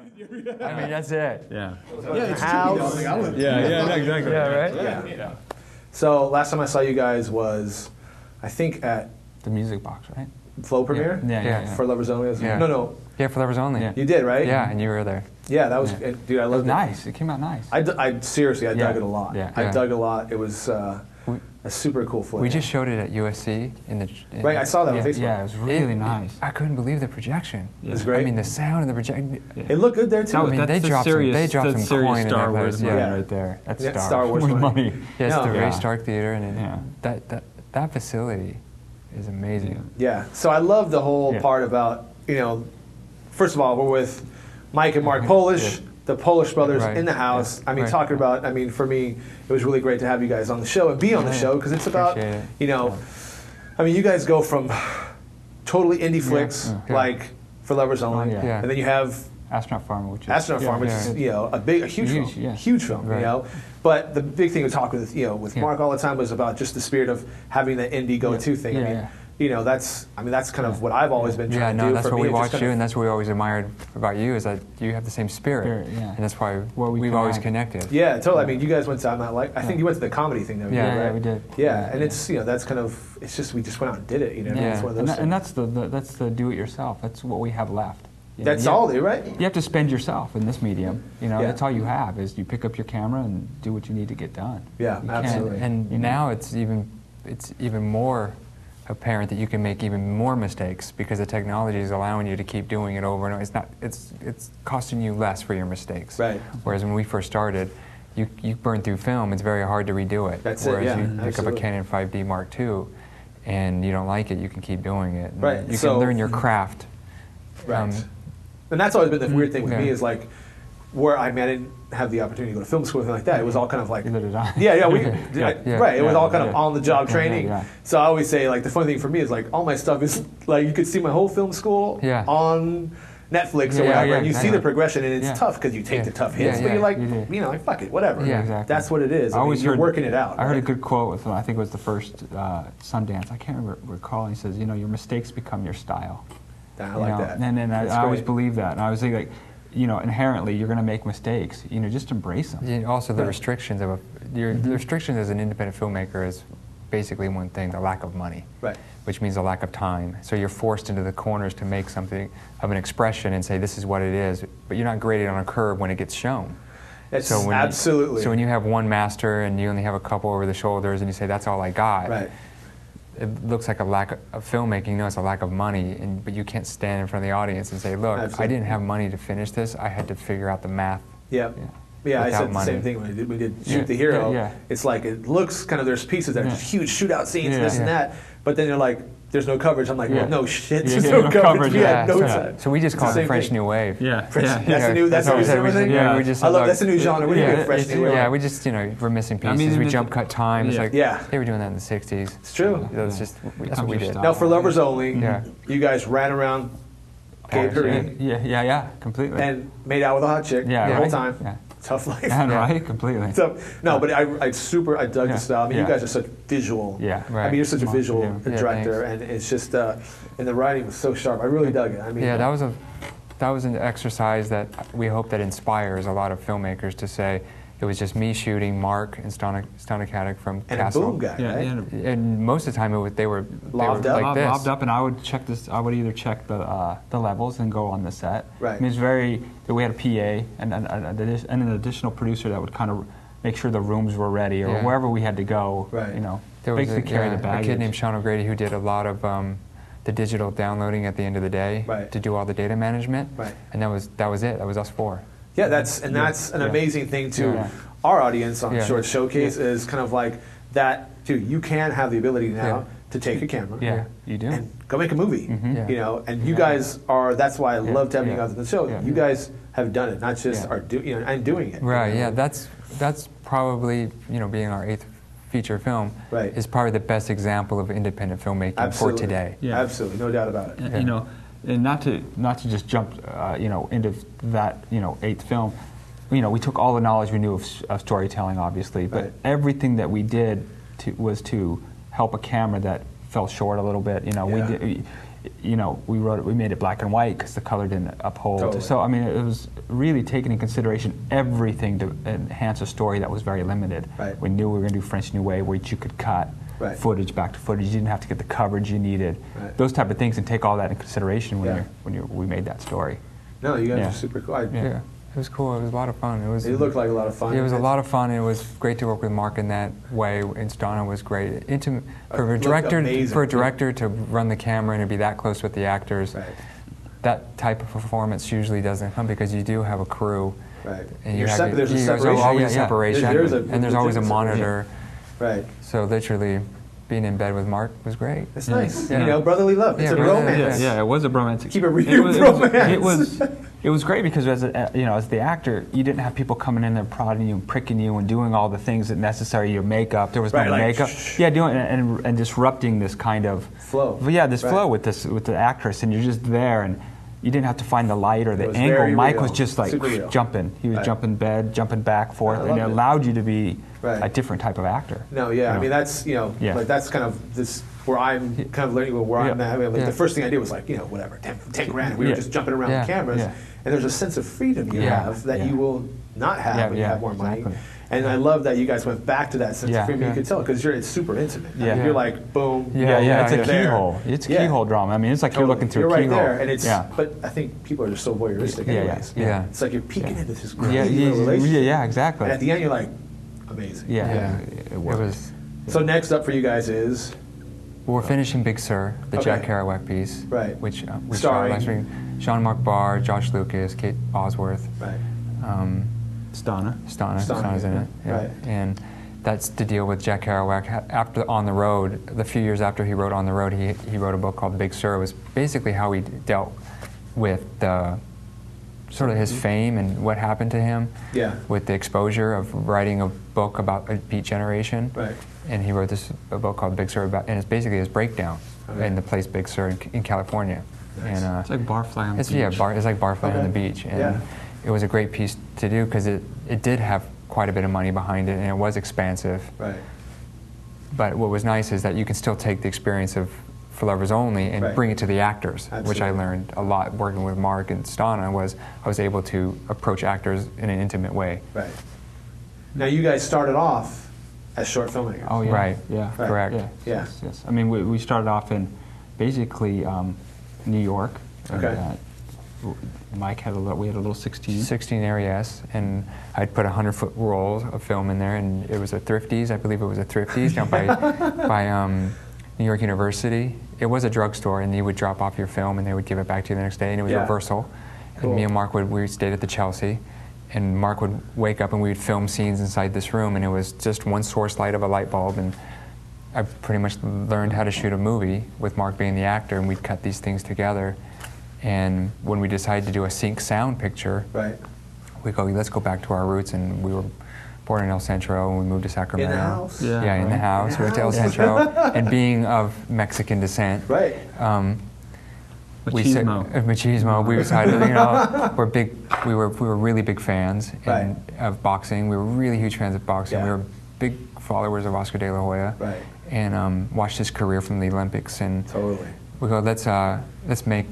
I mean, that's it. Yeah. Yeah, House. Yeah, exactly. Yeah, right? Yeah. So last time I saw you guys was, I think at The Music Box, right? Flow premiere? Yeah. For Lovers Only? Yeah. No. Yeah, for Lovers Only. Yeah. You did, right? Yeah, and you were there. Yeah, that was, dude, I It was loved it. nice. It came out nice. I seriously, I dug it a lot. Yeah. I Yeah. dug it a lot. It was a super cool footage. We just showed it at USC Right, I saw that on Yeah, Facebook. yeah, it was really nice. I couldn't believe the projection. It was great. I mean, the sound of the projection. It looked good there too. That was, I mean, that's they the dropped serious, they dropped that's some serious coin in Star that Wars place, money yeah. right there. That's Yeah, Star Wars money. Yeah, it's No. the Yeah. Ray Stark Theater, and Yeah. that facility is amazing. Yeah, so I love the whole Yeah. part about, first of all, we're with Mike and Mark Polish, the Polish brothers Right. in the house. Yeah. I mean, Right. talking about, for me, it was really great to have you guys on the show and be on the Yeah. show because it's about, Appreciate you guys go from totally indie flicks, Yeah. like for Lovers Only, yeah. Yeah. and then you have Astronaut Farm, which is Astronaut Farm, which yeah. is a huge film, yeah. huge film, Right. But the big thing we talk with with Yeah. Mark all the time was about just the spirit of having the indie go-to thing. Yeah, That's kind of what I've always been Yeah, trying to no, do. that's for what me. we Just watched kind you, of- and that's what we always admired about you is that you have the same spirit, Spirit, yeah. and that's why Where we we've always connect. connected. Yeah, totally. I mean, you guys went to I think you went to the comedy thing though. Yeah, right? yeah, we did. Yeah, and it's that's kind of it's just we just went out and did it. Yeah. It's one of And, those and things. that's the do-it-yourself. That's what we have left. That's all they right. You have to spend yourself in this medium. Yeah. That's all you have is you pick up your camera and do what you need to get done. Yeah, You can't- absolutely. And now it's even more apparent that you can make even more mistakes because the technology is allowing you to keep doing it over and over. It's costing you less for your mistakes. Right. Whereas when we first started, you burn through film. It's very hard to redo it. That's it, Whereas yeah, you pick up a absolutely. Canon 5D Mark II, and you don't like it, you can keep doing it. And Right, You so- can learn your craft. Right. And that's always been the weird thing with yeah. me is like where I didn't have the opportunity to go to film school or anything like that. It was all kind of like Neither did I. Yeah, Yeah. right. It was Yeah, all kind of yeah. on the job Yeah, training. yeah. So I always say like the funny thing for me is like all my stuff is like you could see my whole film school Yeah. on Netflix or Yeah, whatever, yeah, and you see exactly. the progression, and it's Yeah. tough because you take Yeah. the tough hits, Yeah, but yeah, you're like, you do. like fuck it, whatever. Yeah. Exactly. That's what it is. I always you're heard, working it out. I heard a right? good quote with I think it was the first Sundance. I can't recall. He says, your mistakes become your style. I like that. And That's I always great. believe that. And I was thinking, inherently you're going to make mistakes. Just embrace them. Yeah, also, the Right. restrictions of the restrictions as an independent filmmaker is basically one thing: the lack of money, Right. which means the lack of time. So you're forced into the corners to make something of an expression and say this is what it is, but you're not graded on a curve when it gets shown. It's So when absolutely. So when you have one master and you only have a couple over the shoulders and you say that's all I got, Right. it looks like a lack of filmmaking. No, it's a lack of money, but you can't stand in front of the audience and say, look, Absolutely. I didn't have money to finish this. I had to figure out the math. Yeah. Yeah. Yeah, I Without said the money. same thing when we did Shoot Yeah. the Hero. Yeah. It's like it looks kind of there's pieces that are Yeah. just huge shootout scenes, Yeah. this and Yeah. that, but then you're like, there's no coverage. I'm like, Yeah. well, no shit, Yeah, there's yeah, no no coverage. coverage, We had no so, time. so we just It's call the it the same French thing. New Wave. Yeah. Fresh- yeah. That's the new. That's what the we new said. cinema thing. Yeah. We just I said, love look, that's a new genre. What do you yeah, get? Fresh it's- new wave. Yeah, we just, we're missing pieces. mean, we the- jump cut time. It's Yeah. like, Yeah. they were doing that in the 60s. It's true. It was just, that's what we did. Style. Now for Lovers Only, Yeah. you guys ran around gay period Yeah, completely. and made out with a hot chick Yeah, the whole right. time. Yeah. Tough life. Yeah, Yeah. right, completely. So, no, but I dug Yeah. the style. I mean, you Yeah. guys are such visual. Yeah, I right. mean, you're such a Come on, visual yeah. director, and it's just, and the writing was so sharp. I really dug it. I mean, Yeah, that was an exercise that we hope that inspires a lot of filmmakers to say, it was just me shooting, Mark and Stonicadic from and Castle. a boom guy, Yeah, right? yeah. And most of the time they were Lobbed up? like this. Lobbed up, and I would check this. I would either check the levels and go on the set. Right. I mean, it's very. We had a PA and an additional producer that would kind of make sure the rooms were ready or Yeah. wherever we had to go. Right. There was basically carry the a baggage. kid named Sean O'Grady who did a lot of the digital downloading at the end of the day Right. to do all the data management. Right. And that was it. That was us four. Yeah, that's an amazing thing to Yeah. our audience on Yeah. Short Showcase is kind of like that. Dude, you can have the ability now Yeah. to take a camera. Yeah, you do. And go make a movie. Yeah. And you guys are. That's why I loved having you Yeah. guys on the show. Yeah. You guys have done it, not just Yeah. are and doing it. Right. Yeah. That's probably being our 8th feature film Right. is probably the best example of independent filmmaking Absolutely. for today. Yeah. Absolutely, no doubt about it. And, and not to just jump, into that, 8th film. We took all the knowledge we knew of storytelling, obviously, but Right. everything that we did was to help a camera that fell short a little bit. Yeah. you know, we made it black and white because the color didn't uphold. Totally. So I mean, it was really taking in consideration everything to enhance a story that was very limited. Right. We knew we were going to do French New Wave, which you could cut Right. footage back to footage. You didn't have to get the coverage you needed. Right. Those type of things, and take all that in consideration Yeah. when we made that story. No, you guys Yeah. are super cool. Yeah. It was cool. It was a lot of fun. It looked like a lot of fun. It was a lot of fun. And it was great to work with Mark in that way. And Stana was great. Intimate for a looked director. amazing. For a director to run the camera and to be that close with the actors, Right. that type of performance usually doesn't come because you do have a crew. Right. And You're you have separate. There's a there's separation. always Yeah, a yeah. separation. There's And there's always a different monitor. Right. So literally, being in bed with Mark was great. It's nice. Yeah. You know, brotherly love. It's Yeah, a brotherly- romance. Yeah, it was a romantic. Keep it real romance. It was great because as as the actor, you didn't have people coming in there prodding you and pricking you and doing all the things that necessary. Your makeup, there was Right, no like, makeup. shh. Yeah, doing and disrupting this kind of Flow. Yeah, this Right. flow with the actress, and you're just there, and you didn't have to find the light or It the was angle. very Mike real. was just like Super real. jumping. He was Right. jumping bed, jumping back, forth, I and it loved it. allowed you to be Right. a different type of actor. No, yeah. You I know? mean, that's, you know, Yeah. like that's kind of this where I'm kind of learning where I'm Yeah. at. I mean, like Yeah. the first thing I did was like, you know, whatever, 10 grand. We were Yeah. just jumping around Yeah. the cameras. Yeah. And there's a sense of freedom you Yeah. have that Yeah. you will not have Yeah, when you yeah, have more money. exactly. And I love that you guys went back to that sense Yeah. of freedom. Yeah. You could tell because it's super intimate. I Yeah. mean, you're like, boom. Yeah, it's a you're there. keyhole. It's a Yeah. keyhole drama. I mean, it's like Totally. you're looking through You're a right keyhole. there, and it's. yeah. But I think people are just so voyeuristic, Yeah, yeah, anyways. yeah. It's like you're peeking Yeah. into this Yeah, crazy yeah, relationship. yeah, exactly. And at the end, you're like, amazing. Yeah, Yeah. It It worked. was. So next up for you guys is Well, we're finishing Big Sur, the Okay. Jack Kerouac piece, Right. which we Starring- shot last week. Sean Mark Barr, Josh Lucas, Kate Bosworth, right. Stana. Stana's in it. Yeah. Right. And that's to deal with Jack Kerouac. After On the Road, the few years after he wrote On the Road, he wrote a book called Big Sur. It was basically how he dealt with the sort of his fame and what happened to him Yeah. with the exposure of writing a book about a Beat Generation. Right. And he wrote a book called Big Sur, and it's basically his breakdown Okay. in the place Big Sur in California. Nice. And It's like Barfly on the it's beach. it's like Barfly on Okay. the beach, and Yeah. it was a great piece to do because it did have quite a bit of money behind it, and it was expansive. Right. But what was nice is that you can still take the experience of For Lovers Only and Right. bring it to the actors, which I Absolutely. learned a lot working with Mark and Stana. I was able to approach actors in an intimate way. Right. Now you guys started off as short filmmakers. Oh, yeah. Right. Yeah. Right. Correct. Yeah. Yeah. Yes, yes. I mean, we started off in basically New York. and, Okay. Mike had we had a little 16. 16 Aries, and I'd put a 100-foot roll of film in there, and it was a Thrifties. I believe it was a Thrifties down by New York University. It was a drugstore, and you would drop off your film, and they would give it back to you the next day, and it was Yeah. reversal. Cool. And me and Mark we stayed at the Chelsea, and Mark would wake up, and we would film scenes inside this room, and it was just one source light of a light bulb, and I pretty much learned how to shoot a movie with Mark being the actor, and we'd cut these things together. And when we decided to do a sync sound picture, Right. we go, let's go back to our roots, and we were born in El Centro, and we moved to Sacramento. In the house. Yeah, in the right. house. In We the went to El house. Centro, and being of Mexican descent, Right. machismo. We decided, we were really big fans Right. of boxing. We were really huge fans of boxing. Yeah. We were big followers of Oscar De La Hoya, Right. and watched his career from the Olympics. And Totally. we go, let's make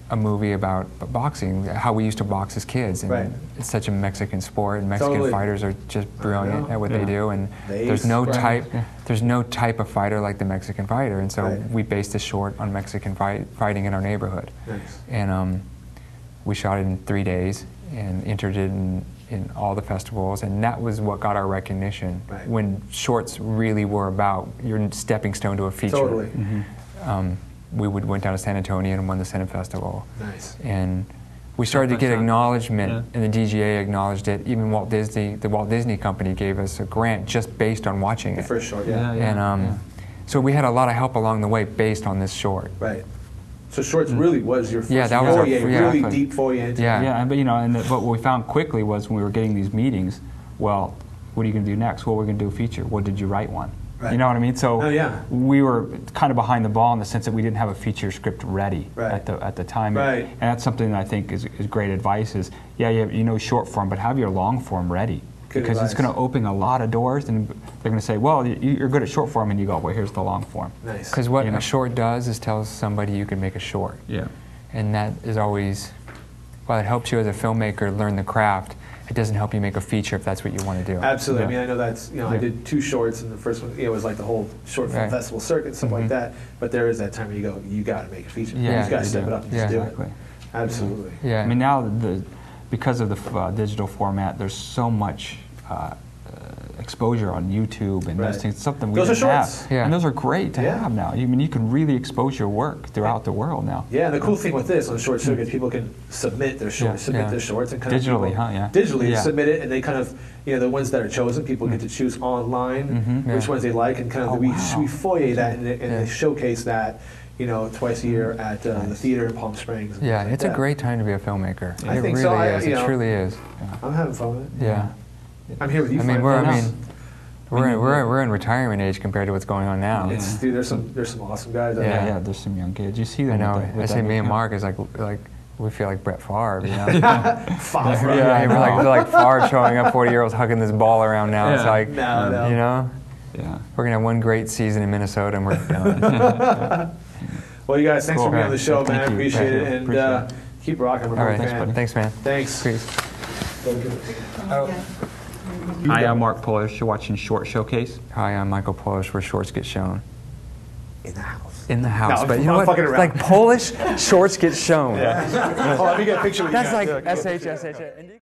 a movie about boxing, how we used to box as kids. And Right. it's such a Mexican sport, and Mexican Totally. fighters are just brilliant know. at what Yeah. they do. And They there's ace. no Right. type, Yeah. there's no type of fighter like the Mexican fighter. And so Right. we based the short on Mexican fighting in our neighborhood. Nice. And we shot it in 3 days and entered it in all the festivals, and that was what got our recognition. Right. When shorts really were about your stepping stone to a feature. Totally. We went down to San Antonio and won the Senate Festival. Nice. And we started to get Shot. acknowledgement, Yeah. and the DGA acknowledged it. Even the Walt Disney Company gave us a grant just based on watching The it. first short. Yeah. And so we had a lot of help along the way based on this short. Right. So shorts really was your first Yeah, that was our- foray, yeah. really deep foray into Yeah. Yeah, but what we found quickly was when we were getting these meetings, well, what are you going to do next? Well, we're going to do a feature. Well, did you write one? Right. You know what I mean? So Oh, yeah. we were kind of behind the ball in the sense that we didn't have a feature script ready Right. at the time. Right. And that's something that I think is great advice is, you know short form, but have your long form ready. because it's going to open a lot of doors, and they're going to say, well, you're good at short form, and you go, well, here's the long form. Nice. Because what a short does is tells somebody you can make a short. Yeah. And that is always, while it helps you as a filmmaker learn the craft, it doesn't help you make a feature if that's what you want to do. Absolutely. Yeah. I mean, I know that's, I did 2 shorts, and the first one, was like the whole short film festival circuit and stuff like that. But there is that time where you go, you got to make a feature. Yeah, you just got to step it up and just do exactly. it. Absolutely. Yeah. I mean, now because of the digital format, there's so much exposure on YouTube and those things. It's something we didn't have. Yeah. And those are great to have now. I mean, you can really expose your work throughout the world now. Yeah, and the cool thing with this on short circuit, people can submit their shorts, their shorts, and kind digitally, of digitally submit it, and they kind of, the ones that are chosen, people get to choose online which ones they like, and kind of we foyer that and they showcase that. Twice a year at the theater in Palm Springs. Yeah, it's a great time to be a filmmaker. I think really so. is. It truly is. I'm having fun with it. Yeah. I'm here with you. We're in retirement age compared to what's going on now. Dude, there's some awesome guys. Yeah, there's some young kids. You see them. I know. I say me and Mark is like we feel like Brett Favre. Favre. Yeah, we're like Favre showing up 40-year-olds hugging this ball around now. It's like no. Yeah. We're gonna have one great season in Minnesota and we're done. Well, you guys, thanks for being on the show, man. I appreciate it. And appreciate keep rocking. All right, thanks, man. Thanks. Peace. Hi, I'm Mark Polish. You're watching Short Showcase. Hi, I'm Michael Polish, where shorts get shown. In the house. In the house. No, but you know what? Like Polish, shorts get shown. Yeah. Let me get a picture with you That's guys. like SHSH.